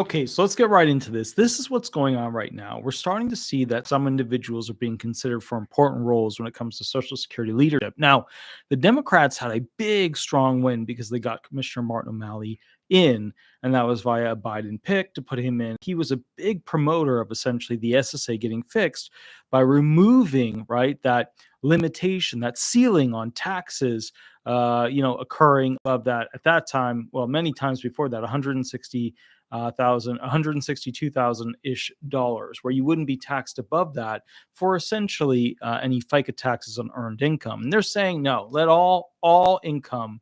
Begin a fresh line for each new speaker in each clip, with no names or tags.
Okay, so let's get right into this. This is what's going on right now. We're starting to see that some individuals are being considered for important roles when it comes to Social Security leadership. Now, the Democrats had a big, strong win because they got Commissioner Martin O'Malley in, and that was via a Biden pick to put him in. He was a big promoter of essentially the SSA getting fixed by removing, right, that limitation, that ceiling on taxes, occurring of that at that time. Well, many times before that, 162,000 ish dollars, where you wouldn't be taxed above that for essentially any FICA taxes on earned income. And they're saying no, let all income,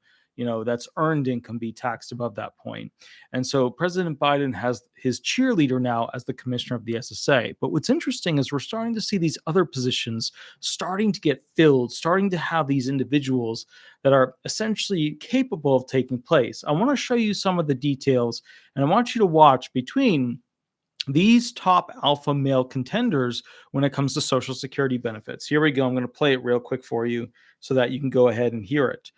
that's earned income be taxed above that point. And so President Biden has his cheerleader now as the commissioner of the SSA. But what's interesting is we're starting to see these other positions starting to get filled, starting to have these individuals that are essentially capable of taking place. I want to show you some of the details, and I want you to watch between these top alpha male contenders when it comes to Social Security benefits. Here we go. I'm going to play it real quick for you so that you can go ahead and hear it.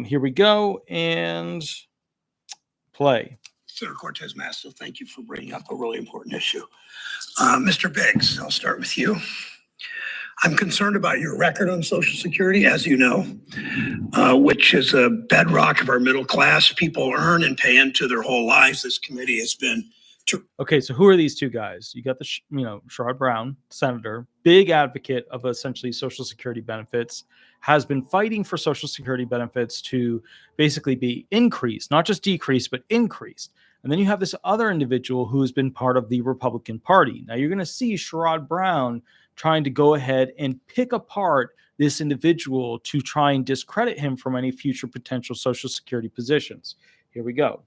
Here we go, and play.
Senator Cortez Masto, thank you for bringing up a really important issue. Mr. Biggs, I'll start with you. I'm concerned about your record on Social Security, as you know, which is a bedrock of our middle class. People earn and pay into their whole lives. This committee has been.
Okay, so who are these two guys? You got the, Sherrod Brown, senator, big advocate of essentially Social Security benefits, has been fighting for Social Security benefits to basically be increased, not just decreased, but increased. And then you have this other individual who has been part of the Republican Party. Now you're going to see Sherrod Brown trying to go ahead and pick apart this individual to try and discredit him from any future potential Social Security positions. Here we go.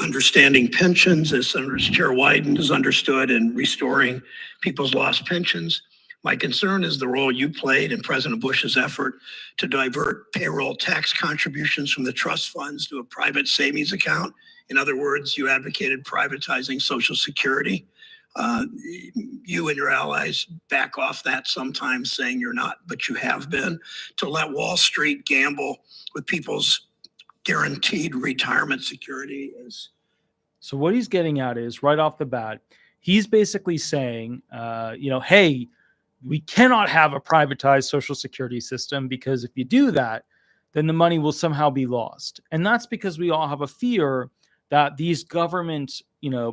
Understanding pensions, as Senator Chair Wyden has understood, and restoring people's lost pensions. My concern is the role you played in President Bush's effort to divert payroll tax contributions from the trust funds to a private savings account. In other words, you advocated privatizing Social Security. You and your allies back off that sometimes, saying you're not, but you have been, to let Wall Street gamble with people's guaranteed retirement security is.
So what he's getting at is right off the bat, he's basically saying, hey, we cannot have a privatized Social Security system, because if you do that, then the money will somehow be lost. And that's because we all have a fear that these government,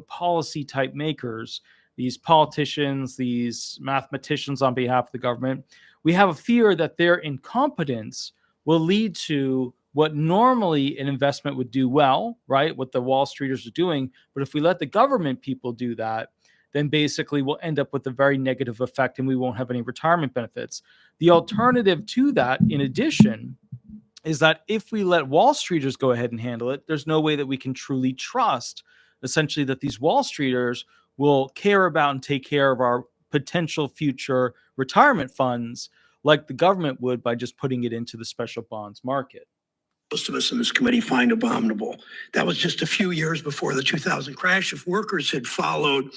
policy type makers, these politicians, these mathematicians on behalf of the government, we have a fear that their incompetence will lead to what normally an investment would do well, right? What the Wall Streeters are doing. But if we let the government people do that, then basically we'll end up with a very negative effect and we won't have any retirement benefits. The alternative to that, in addition, is that if we let Wall Streeters go ahead and handle it, there's no way that we can truly trust, essentially, that these Wall Streeters will care about and take care of our potential future retirement funds like the government would by just putting it into the special bonds market.
Most of us in this committee find abominable. That was just a few years before the 2000 crash. If workers had followed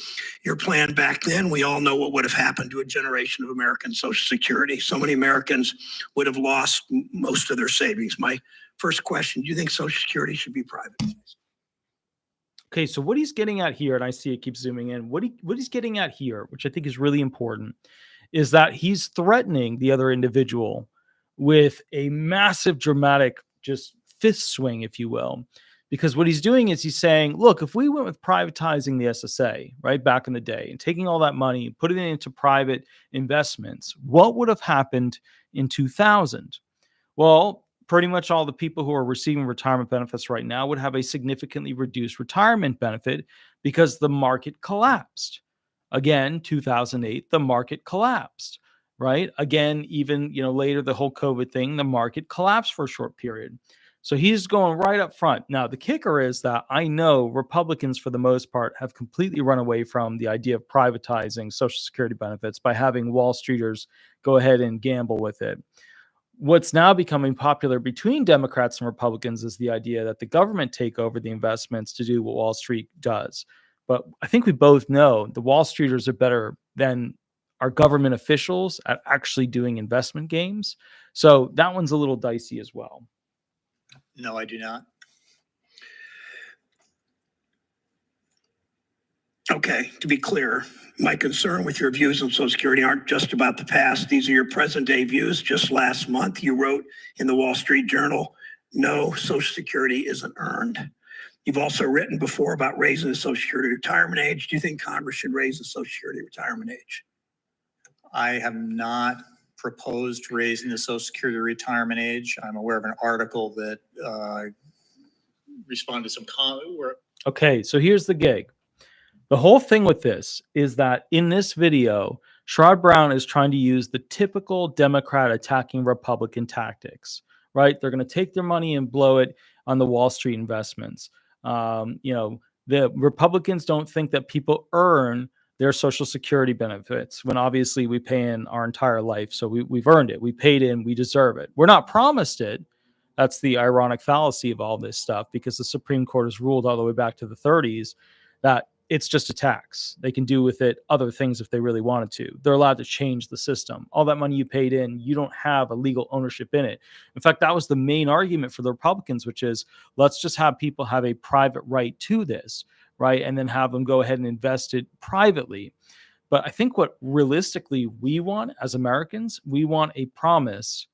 your plan back then, we all know what would have happened to a generation of American Social Security. So many Americans would have lost most of their savings. My first question, do you think Social Security should be privatized?
Okay, so what he's getting at here, and I see it keeps zooming in, what he's getting at here, which I think is really important, is that he's threatening the other individual with a massive, dramatic, just fist swing, if you will. Because what he's doing is he's saying, look, if we went with privatizing the SSA, right, back in the day, and taking all that money and putting it into private investments, what would have happened in 2000? Well, pretty much all the people who are receiving retirement benefits right now would have a significantly reduced retirement benefit because the market collapsed. Again, 2008, the market collapsed, right? Again, even, later, the whole COVID thing, the market collapsed for a short period. So he's going right up front. Now, the kicker is that I know Republicans, for the most part, have completely run away from the idea of privatizing Social Security benefits by having Wall Streeters go ahead and gamble with it. What's now becoming popular between Democrats and Republicans is the idea that the government take over the investments to do what Wall Street does. But I think we both know the Wall Streeters are better than our government officials at actually doing investment games. So that one's a little dicey as well.
No, I do not.
Okay, to be clear, my concern with your views on Social Security aren't just about the past. These are your present day views. Just last month, you wrote in the Wall Street Journal, no, Social Security isn't earned. You've also written before about raising the Social Security retirement age. Do you think Congress should raise the Social Security retirement age?
I have not proposed raising the Social Security retirement age. I'm aware of an article that responded to some comment.
Okay, so here's the gig. The whole thing with this is that in this video, Sherrod Brown is trying to use the typical Democrat attacking Republican tactics, right? They're going to take their money and blow it on the Wall Street investments. The Republicans don't think that people earn their Social Security benefits when obviously we pay in our entire life. So we've earned it. We paid in, we deserve it. We're not promised it. That's the ironic fallacy of all this stuff, because the Supreme Court has ruled all the way back to the 30s that it's just a tax. They can do with it other things if they really wanted to. They're allowed to change the system. All that money you paid in, you don't have a legal ownership in it. In fact, that was the main argument for the Republicans, which is let's just have people have a private right to this, right? And then have them go ahead and invest it privately. But I think what realistically we want as Americans, we want a promise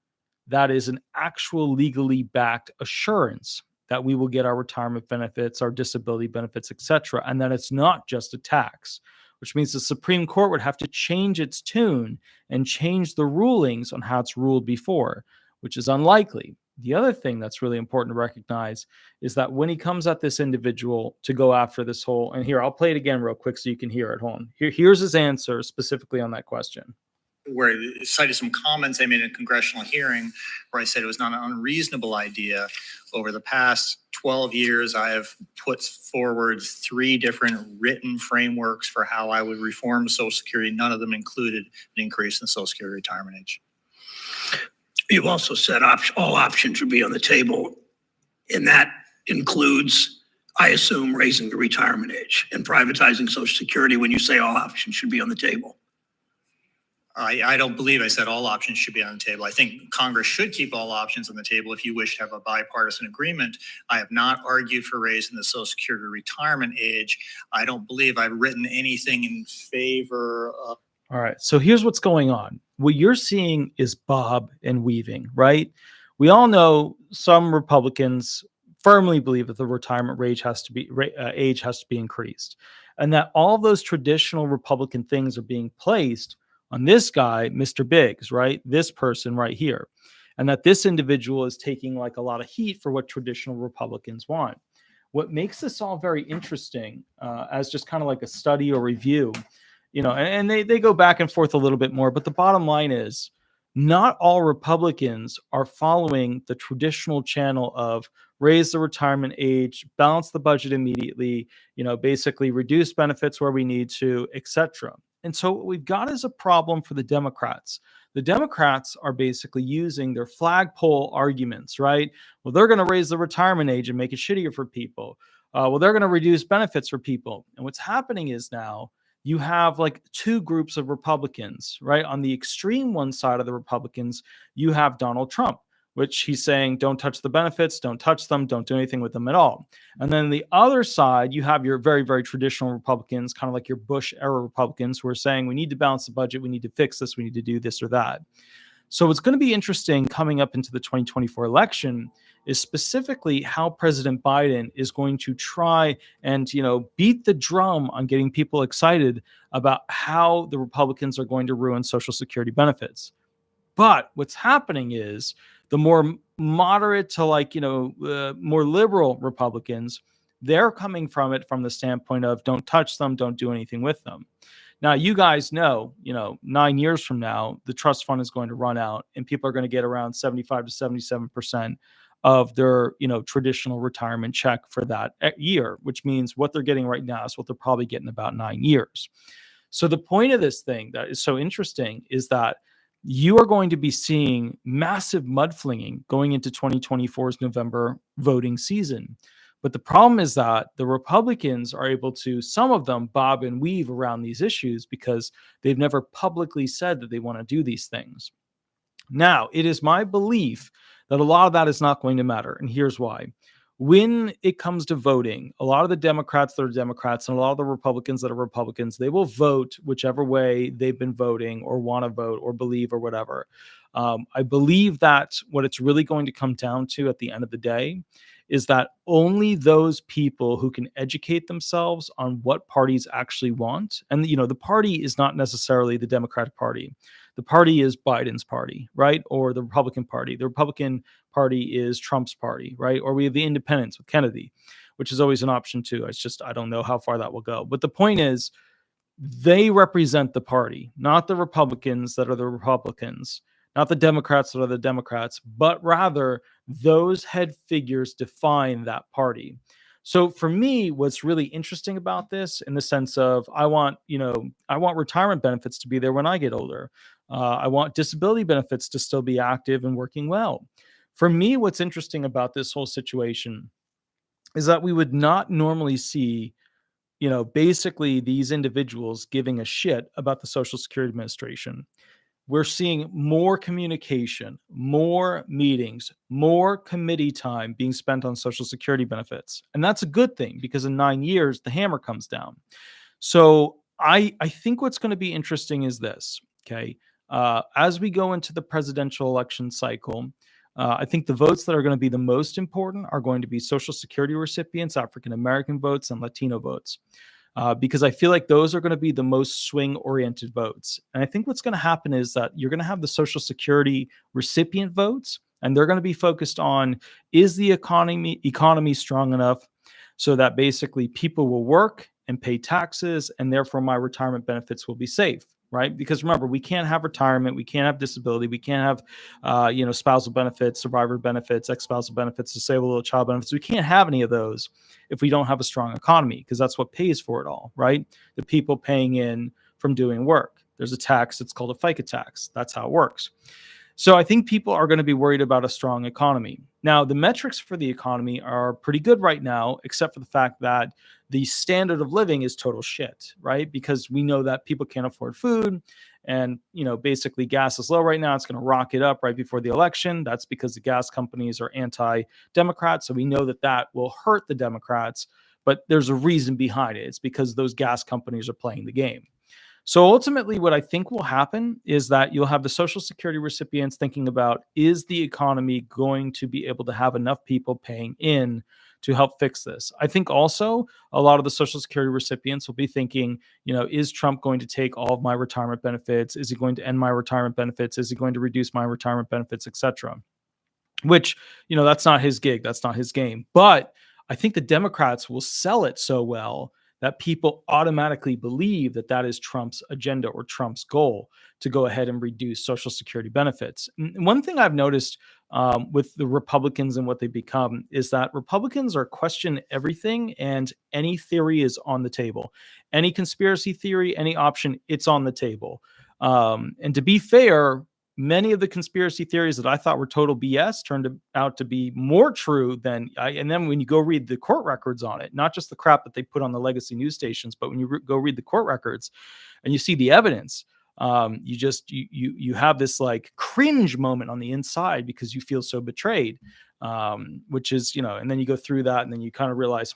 that is an actual legally backed assurance that we will get our retirement benefits, our disability benefits, etc., and that it's not just a tax, which means the Supreme Court would have to change its tune and change the rulings on how it's ruled before, which is unlikely. The other thing that's really important to recognize is that when he comes at this individual to go after this whole, and here, I'll play it again real quick so you can hear it. Hold on. Here's his answer specifically on that question.
Where I cited some comments I made in a congressional hearing where I said it was not an unreasonable idea. Over the past 12 years, I have put forward 3 different written frameworks for how I would reform Social Security. None of them included an increase in the Social Security retirement age.
You've also said all options should be on the table, and that includes, I assume, raising the retirement age and privatizing Social Security when you say all options should be on the table.
I don't believe I said all options should be on the table. I think Congress should keep all options on the table if you wish to have a bipartisan agreement. I have not argued for raising the Social Security retirement age. I don't believe I've written anything in favor of.
All right. So here's what's going on. What you're seeing is bob and weaving, right? We all know some Republicans firmly believe that the retirement age has to be increased, and that all of those traditional Republican things are being placed on this guy, Mr. Biggs, right? This person right here. And that this individual is taking like a lot of heat for what traditional Republicans want. What makes this all very interesting as just kind of like a study or review, and they go back and forth a little bit more, but the bottom line is not all Republicans are following the traditional channel of raise the retirement age, balance the budget immediately, basically reduce benefits where we need to, etc. And so what we've got is a problem for the Democrats. The Democrats are basically using their flagpole arguments, right? Well, they're going to raise the retirement age and make it shittier for people. Well, they're going to reduce benefits for people. And what's happening is now you have like 2 groups of Republicans, right? On the extreme one side of the Republicans, you have Donald Trump, which he's saying, don't touch the benefits, don't touch them, don't do anything with them at all. And then the other side, you have your very, very traditional Republicans, kind of like your Bush era Republicans, who are saying, we need to balance the budget, we need to fix this, we need to do this or that. So what's going to be interesting coming up into the 2024 election is specifically how President Biden is going to try and, beat the drum on getting people excited about how the Republicans are going to ruin Social Security benefits. But what's happening is the more moderate to more liberal Republicans, they're coming from it from the standpoint of don't touch them, don't do anything with them. Now, you guys know, 9 years from now, the trust fund is going to run out and people are going to get around 75 to 77% of their, traditional retirement check for that year, which means what they're getting right now is what they're probably getting about 9 years. So the point of this thing that is so interesting is that you are going to be seeing massive mudflinging going into 2024's November voting season. But the problem is that the Republicans are able to, some of them, bob and weave around these issues because they've never publicly said that they want to do these things. Now, it is my belief that a lot of that is not going to matter. And here's why. when it comes to voting, a lot of the Democrats that are Democrats and a lot of the Republicans that are Republicans, they will vote whichever way they've been voting or want to vote or believe or whatever. I believe that what it's really going to come down to at the end of the day is that only those people who can educate themselves on what parties actually want, and the party is not necessarily the Democratic Party. The party is Biden's party, right? Or the Republican Party. The Republican Party is Trump's party, right? Or we have the independents with Kennedy, which is always an option too. It's just, I don't know how far that will go. But the point is, they represent the party, not the Republicans that are the Republicans, not the Democrats that are the Democrats, but rather those head figures define that party. So for me, what's really interesting about this, in the sense of I want retirement benefits to be there when I get older. I want disability benefits to still be active and working well. For me, what's interesting about this whole situation is that we would not normally see, basically these individuals giving a shit about the Social Security Administration. We're seeing more communication, more meetings, more committee time being spent on Social Security benefits. And that's a good thing, because in 9 years, the hammer comes down. So I think what's going to be interesting is this, okay? As we go into the presidential election cycle, I think the votes that are going to be the most important are going to be Social Security recipients, African-American votes, and Latino votes. Because I feel like those are going to be the most swing-oriented votes. And I think what's going to happen is that you're going to have the Social Security recipient votes, and they're going to be focused on, is the economy strong enough so that basically people will work and pay taxes, and therefore my retirement benefits will be safe, right? Because remember, we can't have retirement, we can't have disability, we can't have spousal benefits, survivor benefits, ex-spousal benefits, disabled child benefits. We can't have any of those if we don't have a strong economy, because that's what pays for it all, right? The people paying in from doing work. There's a tax, it's called a FICA tax. That's how it works. So I think people are going to be worried about a strong economy. Now, the metrics for the economy are pretty good right now, except for the fact that the standard of living is total shit, right? Because we know that people can't afford food, and basically gas is low right now. It's going to rocket up right before the election. That's because the gas companies are anti-Democrat. So we know that that will hurt the Democrats, but there's a reason behind it. It's because those gas companies are playing the game. So ultimately, what I think will happen is that you'll have the Social Security recipients thinking about, is the economy going to be able to have enough people paying in to help fix this? I think also a lot of the Social Security recipients will be thinking, is Trump going to take all of my retirement benefits? Is he going to end my retirement benefits? Is he going to reduce my retirement benefits, etc.? Which, that's not his gig. That's not his game. But I think the Democrats will sell it so well that people automatically believe that that is Trump's agenda or Trump's goal, to go ahead and reduce Social Security benefits. And one thing I've noticed with the Republicans and what they become is that Republicans are question everything, and any theory is on the table. Any conspiracy theory, any option, it's on the table. And to be fair, many of the conspiracy theories that I thought were total BS turned out to be more true than and then when you go read the court records on it, not just the crap that they put on the legacy news stations, but when you go read the court records and you see the evidence, you have this like cringe moment on the inside, because you feel so betrayed, which is, and then you go through that and then you kind of realize,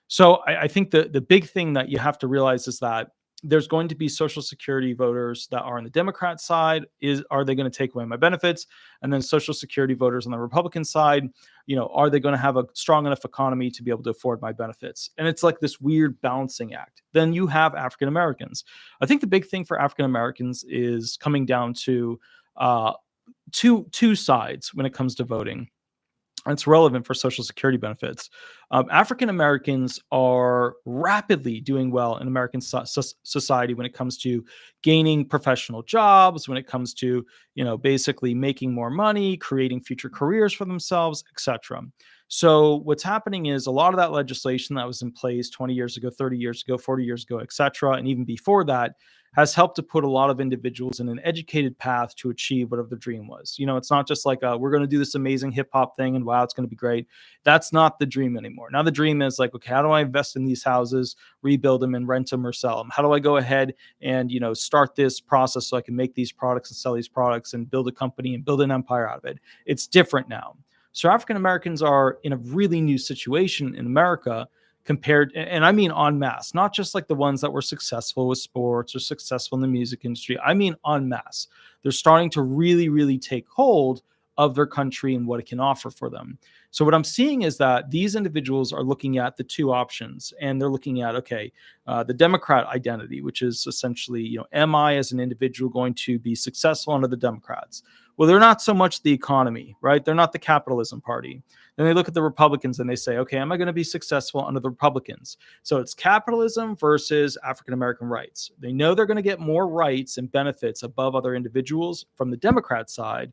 So I think the big thing that you have to realize is that there's going to be Social Security voters that are on the Democrat side. Are they going to take away my benefits? And then Social Security voters on the Republican side, are they going to have a strong enough economy to be able to afford my benefits? And it's like this weird balancing act. Then you have African Americans. I think the big thing for African Americans is coming down to two sides when it comes to voting. It's relevant for Social Security benefits. African Americans are rapidly doing well in American society when it comes to gaining professional jobs, when it comes to, basically making more money, creating future careers for themselves, etc. So what's happening is a lot of that legislation that was in place 20 years ago, 30 years ago, 40 years ago, etc., and even before that, has helped to put a lot of individuals in an educated path to achieve whatever the dream was. It's not just like, we're going to do this amazing hip hop thing and wow, it's going to be great. That's not the dream anymore. Now the dream is like, okay, how do I invest in these houses, rebuild them and rent them or sell them? How do I go ahead and, start this process so I can make these products and sell these products and build a company and build an empire out of it? It's different now. So African Americans are in a really new situation in America compared, and I mean en masse, not just like the ones that were successful with sports or successful in the music industry. I mean en masse. They're starting to really, really take hold of their country and what it can offer for them. So what I'm seeing is that these individuals are looking at the two options, and they're looking at, okay, the Democrat identity, which is essentially, am I as an individual going to be successful under the Democrats? Well, they're not so much the economy, right? They're not the capitalism party. Then they look at the Republicans and they say, okay, am I going to be successful under the Republicans? So it's capitalism versus African American rights. They know they're going to get more rights and benefits above other individuals from the Democrat side,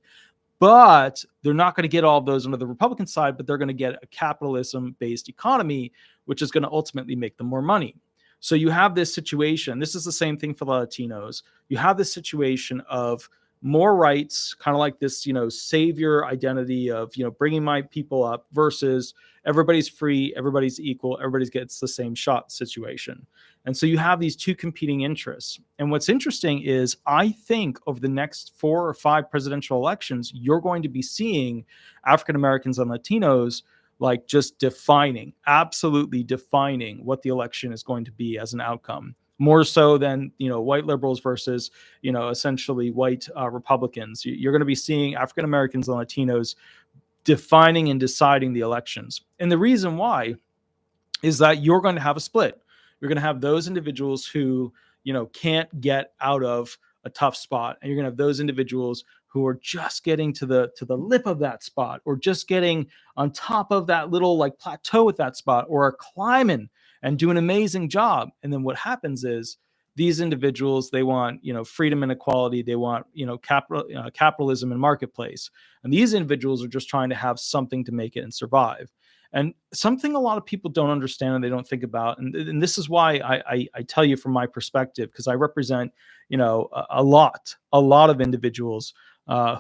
but they're not going to get all of those under the Republican side, but they're going to get a capitalism-based economy, which is going to ultimately make them more money. So you have this situation. This is the same thing for the Latinos. You have this situation of more rights, kind of like this, savior identity of, bringing my people up versus everybody's free, everybody's equal, everybody gets the same shot situation. And so you have these two competing interests. And what's interesting is I think over the next 4 or 5 presidential elections, you're going to be seeing African Americans and Latinos like just absolutely defining what the election is going to be as an outcome. More so than, white liberals versus, essentially white Republicans. You're going to be seeing African Americans and Latinos defining and deciding the elections. And the reason why is that you're going to have a split. You're going to have those individuals who, can't get out of a tough spot. And you're going to have those individuals who are just getting to the lip of that spot, or just getting on top of that little like plateau with that spot, or are climbing and do an amazing job. And then what happens is these individuals, they want, freedom and equality. They want, capitalism and marketplace. And these individuals are just trying to have something to make it and survive. And something a lot of people don't understand and they don't think about. And this is why I tell you from my perspective, because I represent, a lot of individuals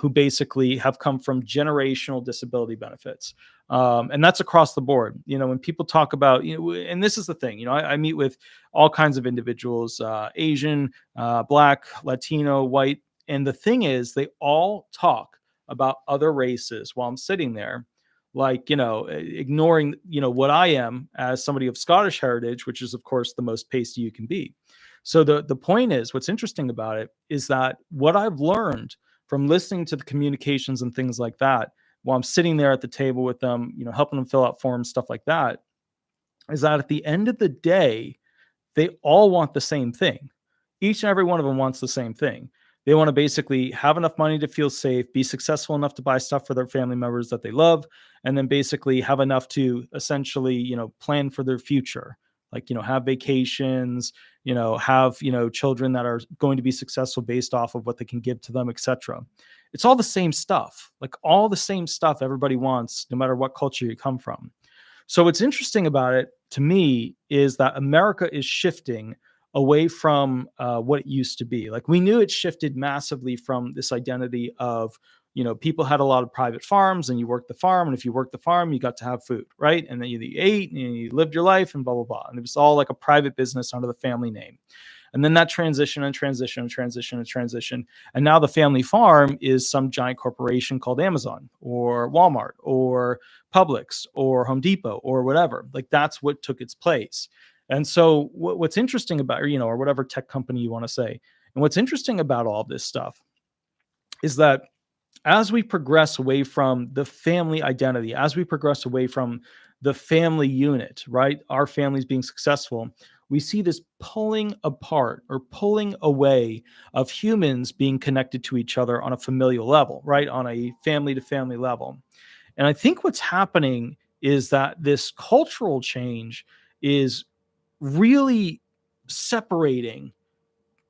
who basically have come from generational disability benefits. And that's across the board. When people talk about, and this is the thing, I meet with all kinds of individuals, Asian, Black, Latino, white. And the thing is, they all talk about other races while I'm sitting there, like, ignoring, what I am as somebody of Scottish heritage, which is, of course, the most pasty you can be. So the point is, what's interesting about it is that what I've learned from listening to the communications and things like that, while I'm sitting there at the table with them, helping them fill out forms, stuff like that, is that at the end of the day, they all want the same thing. Each and every one of them wants the same thing. They want to basically have enough money to feel safe, be successful enough to buy stuff for their family members that they love, and then basically have enough to essentially, plan for their future. Like, have vacations, have, children that are going to be successful based off of what they can give to them, etc. It's all the same stuff, like all the same stuff everybody wants, no matter what culture you come from. So what's interesting about it to me is that America is shifting away from what it used to be. Like, we knew it shifted massively from this identity of, people had a lot of private farms and you worked the farm. And if you worked the farm, you got to have food, right? And then you ate and you lived your life and blah, blah, blah. And it was all like a private business under the family name. And then that transition. And now the family farm is some giant corporation called Amazon or Walmart or Publix or Home Depot or whatever. Like, that's what took its place. And so what's interesting about, or whatever tech company you want to say, and what's interesting about all this stuff is that as we progress away from the family identity, as we progress away from the family unit, right, our families being successful, we see this pulling apart or pulling away of humans being connected to each other on a familial level, right, on a family to family level. And I think what's happening is that this cultural change is really separating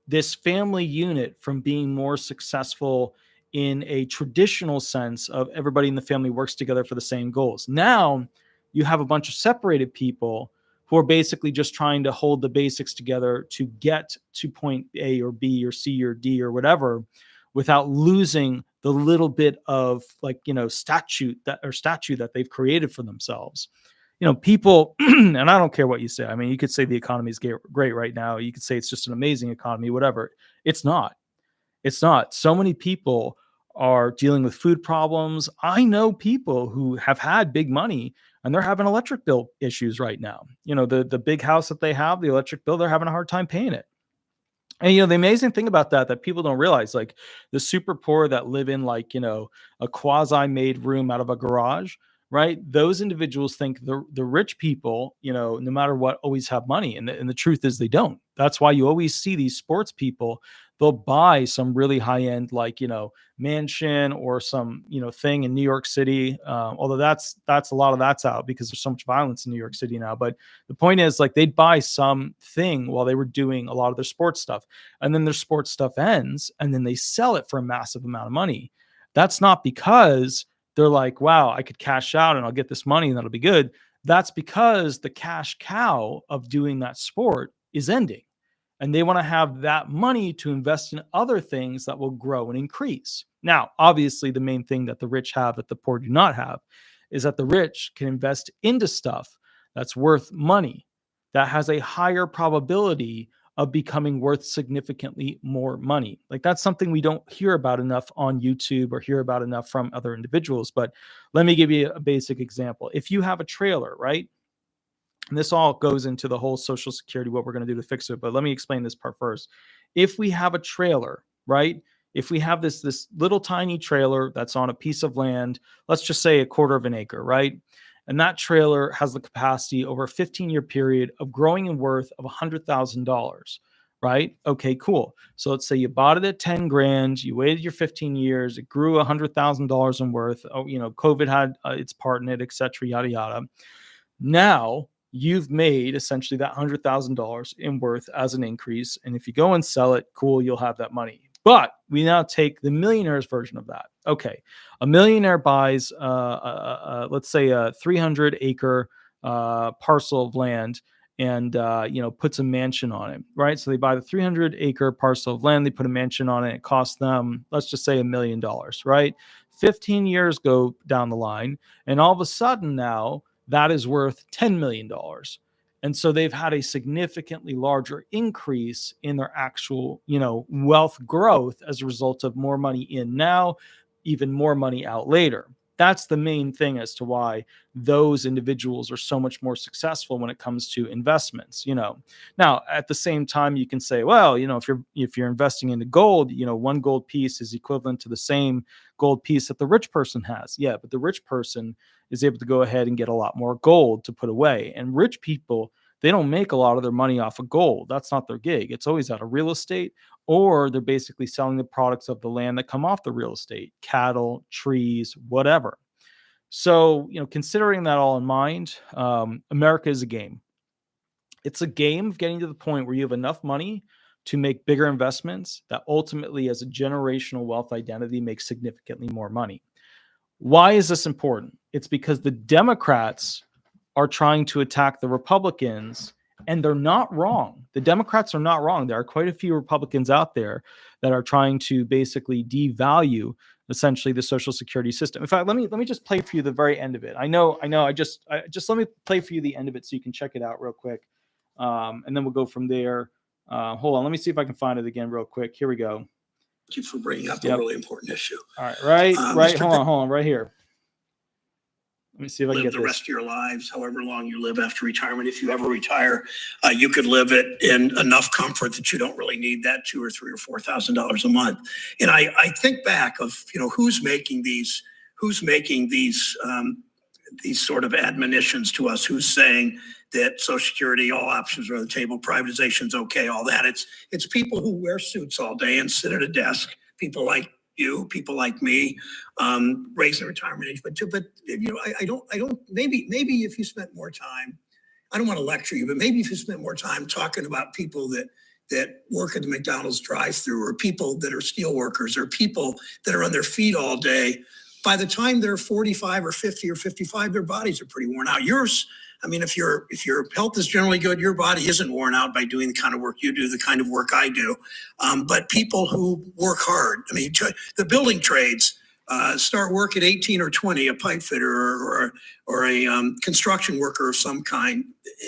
this family unit from being more successful in a traditional sense of everybody in the family works together for the same goals. Now you have a bunch of separated people who are basically just trying to hold the basics together to get to point A or B or C or D or whatever, without losing the little bit of statue that they've created for themselves. People, and I don't care what you say. I mean, you could say the economy is great right now. You could say it's just an amazing economy, whatever. It's not. So many people are dealing with food problems. I know people who have had big money and they're having electric bill issues right now. The big house that they have, the electric bill, they're having a hard time paying it. And the amazing thing about that people don't realize, like the super poor that live in like, a quasi-made room out of a garage, right? Those individuals think the rich people, no matter what, always have money. And the truth is they don't. That's why you always see these sports people, they'll buy some really high-end, like, mansion or some, thing in New York City. Although that's a lot of that's out because there's so much violence in New York City now. But the point is, like, they'd buy some thing while they were doing a lot of their sports stuff. And then their sports stuff ends and then they sell it for a massive amount of money. That's not because they're like, wow, I could cash out and I'll get this money and that'll be good. That's because the cash cow of doing that sport is ending. And they want to have that money to invest in other things that will grow and increase. Now, obviously, the main thing that the rich have that the poor do not have is that the rich can invest into stuff that's worth money, that has a higher probability of becoming worth significantly more money. Like, that's something we don't hear about enough on YouTube or hear about enough from other individuals. But let me give you a basic example. If you have a trailer, right? And this all goes into the whole Social Security, what we're going to do to fix it. But let me explain this part first. If we have a trailer, right? If we have this little tiny trailer that's on a piece of land, let's just say 1/4 of an acre, right? And that trailer has the capacity over a 15-year period of growing in worth of $100,000, right? Okay, cool. So let's say you bought it at 10 grand, you waited your 15 years, it grew $100,000 in worth. Oh, COVID had its part in it, et cetera, yada, yada. Now you've made essentially that $100,000 in worth as an increase. And if you go and sell it, cool, you'll have that money. But we now take the millionaire's version of that. Okay, a millionaire buys, let's say, a 300-acre parcel of land and puts a mansion on it, right? So they buy the 300-acre parcel of land, they put a mansion on it. It costs them, let's just say, $1 million, right? 15 years go down the line, and all of a sudden now that is worth $10 million. And so they've had a significantly larger increase in their actual, wealth growth as a result of more money in now, even more money out later. That's the main thing as to why those individuals are so much more successful when it comes to investments. Now at the same time, you can say, well, if you're investing into gold, one gold piece is equivalent to the same gold piece that the rich person has. Yeah, but the rich person is able to go ahead and get a lot more gold to put away. And rich people, they don't make a lot of their money off of gold. That's not their gig. It's always out of real estate, or they're basically selling the products of the land that come off the real estate, cattle, trees, whatever. So, considering that all in mind, America is a game. It's a game of getting to the point where you have enough money to make bigger investments that ultimately, as a generational wealth identity, makes significantly more money. Why is this important? It's because the Democrats are trying to attack the Republicans, and they're not wrong. The Democrats are not wrong. There are quite a few Republicans out there that are trying to basically devalue essentially the Social Security system. In fact, let me just play for you the very end of it. I know. I just let me play for you the end of it so you can check it out real quick, and then we'll go from there. Hold on, let me see if I can find it again real quick. Here we go.
Thank you for bringing up a really important issue.
All right, right. Hold on, right here. Let me see if I can get
the rest of your lives, however long you live after retirement. If you ever retire, you could live it in enough comfort that you don't really need that $2,000 or $3,000 or $4,000 a month. And I think back of who's making these sort of admonitions to us, who's saying that Social Security, all options are on the table, privatization's okay, all that. It's people who wear suits all day and sit at a desk, people like you, people like me, raising the retirement age, but I don't, maybe if you spent more time, I don't want to lecture you, but maybe if you spent more time talking about people that work at the McDonald's drive-thru, or people that are steel workers, or people that are on their feet all day, by the time they're 45 or 50 or 55, their bodies are pretty worn out. Yours, I mean, if your health is generally good, your body isn't worn out by doing the kind of work you do, the kind of work I do. But people who work hard, I mean, the building trades, start work at 18 or 20, a pipe fitter or a construction worker of some kind.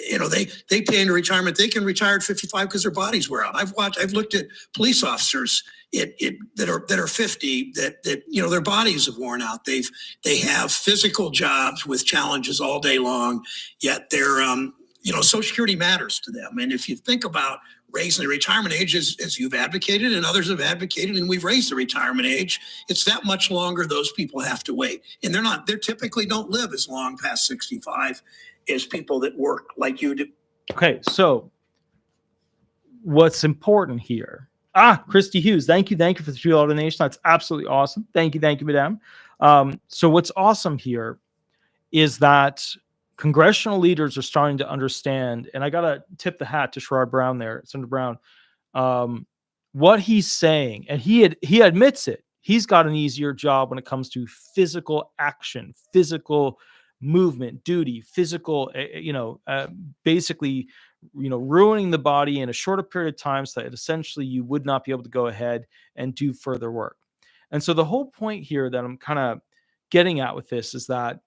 You know, they pay into retirement. They can retire at 55 because their bodies wear out. I've looked at police officers that are 50 that you know, their bodies have worn out. They have physical jobs with challenges all day long, yet they're you know, Social Security matters to them. And if you think about raising the retirement age, as you've advocated and others have advocated, and we've raised the retirement age, it's that much longer those people have to wait. And they typically don't live as long past 65 as people that work like you do.
Okay, so what's important here? Christy Hughes, thank you for the $3 donation. That's absolutely awesome. Thank you, madam. So what's awesome here is that congressional leaders are starting to understand, and I got to tip the hat to Sherrod Brown there, Senator Brown, what he's saying, and he admits it. He's got an easier job when it comes to physical action, physical movement, duty, physical, basically, ruining the body in a shorter period of time so that essentially you would not be able to go ahead and do further work. And so the whole point here that I'm kind of getting at with this is that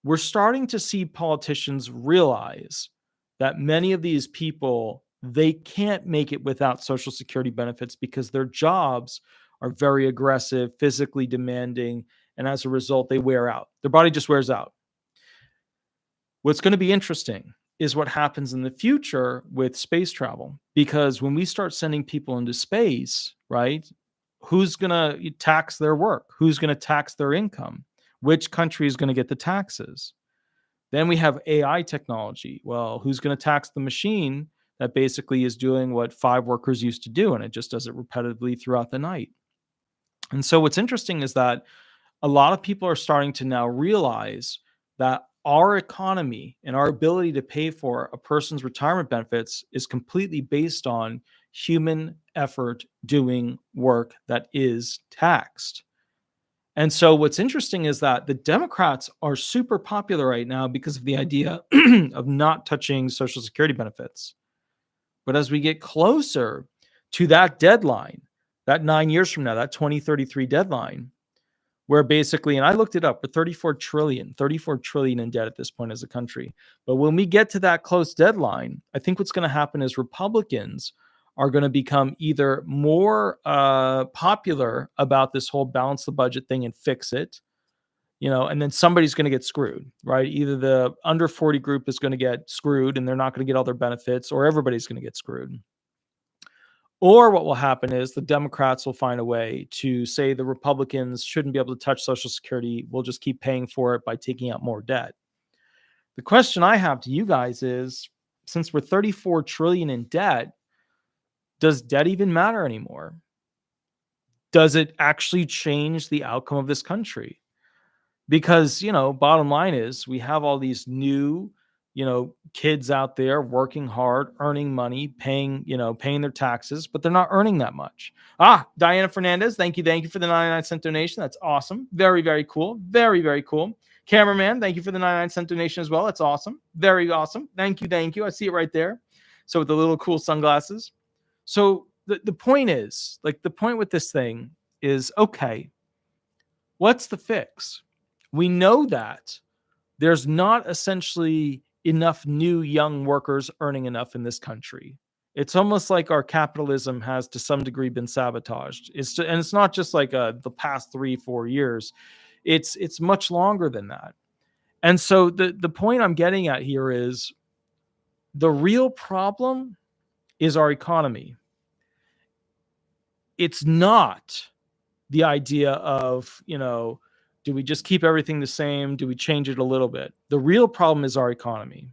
we're starting to see politicians realize that many of these people, they can't make it without Social Security benefits because their jobs are very aggressive, physically demanding, and as a result, they wear out. Their body just wears out. What's going to be interesting is what happens in the future with space travel, because when we start sending people into space, right, who's going to tax their work? Who's going to tax their income? Which country is going to get the taxes? Then we have AI technology. Well, who's going to tax the machine that basically is doing what 5 workers used to do, and it just does it repetitively throughout the night? And so what's interesting is that a lot of people are starting to now realize that our economy and our ability to pay for a person's retirement benefits is completely based on human effort doing work that is taxed. And so what's interesting is that the Democrats are super popular right now because of the idea of not touching Social Security benefits. But as we get closer to that deadline, that 9 years from now, that 2033 deadline, where basically, and I looked it up, we're 34 trillion in debt at this point as a country. But when we get to that close deadline, I think what's going to happen is Republicans are going to become either more popular about this whole balance the budget thing and fix it, and then somebody's going to get screwed, right? Either the under 40 group is going to get screwed and they're not going to get all their benefits, or everybody's going to get screwed. Or what will happen is the Democrats will find a way to say the Republicans shouldn't be able to touch Social Security. We'll just keep paying for it by taking out more debt. The question I have to you guys is, since we're 34 trillion in debt, does debt even matter anymore? Does it actually change the outcome of this country? Because, bottom line is we have all these new, kids out there working hard, earning money, paying their taxes, but they're not earning that much. Diana Fernandez, thank you for the 99-cent donation. That's awesome. Very, very cool. Very, very cool. Cameraman, thank you for the 99-cent donation as well. That's awesome. Very awesome. Thank you. I see it right there. So with the little cool sunglasses. So the point is, the point with this thing is, okay, what's the fix? We know that there's not essentially enough new young workers earning enough in this country. It's almost like our capitalism has to some degree been sabotaged. And it's not just like the past 3-4 years. It's much longer than that. And so the point I'm getting at here is the real problem is our economy. It's not the idea of, do we just keep everything the same? Do we change it a little bit? The real problem is our economy.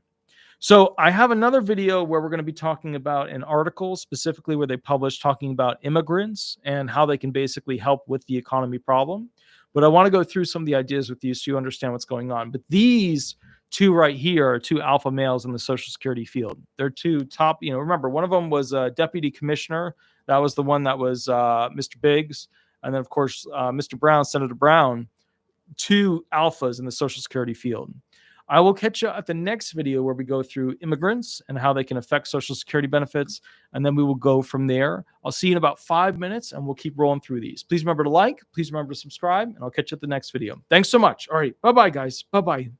So I have another video where we're going to be talking about an article specifically where they published talking about immigrants and how they can basically help with the economy problem. But I want to go through some of the ideas with you so you understand what's going on. But these two right here are two alpha males in the Social Security field. They're two top, remember, one of them was a deputy commissioner. That was the one that was Mr. Biggs. And then, of course, Mr. Brown, Senator Brown, two alphas in the Social Security field. I will catch you at the next video where we go through immigrants and how they can affect Social Security benefits. And then we will go from there. I'll see you in about 5 minutes and we'll keep rolling through these. Please remember to like, please remember to subscribe, and I'll catch you at the next video. Thanks so much. All right. Bye-bye, guys. Bye-bye.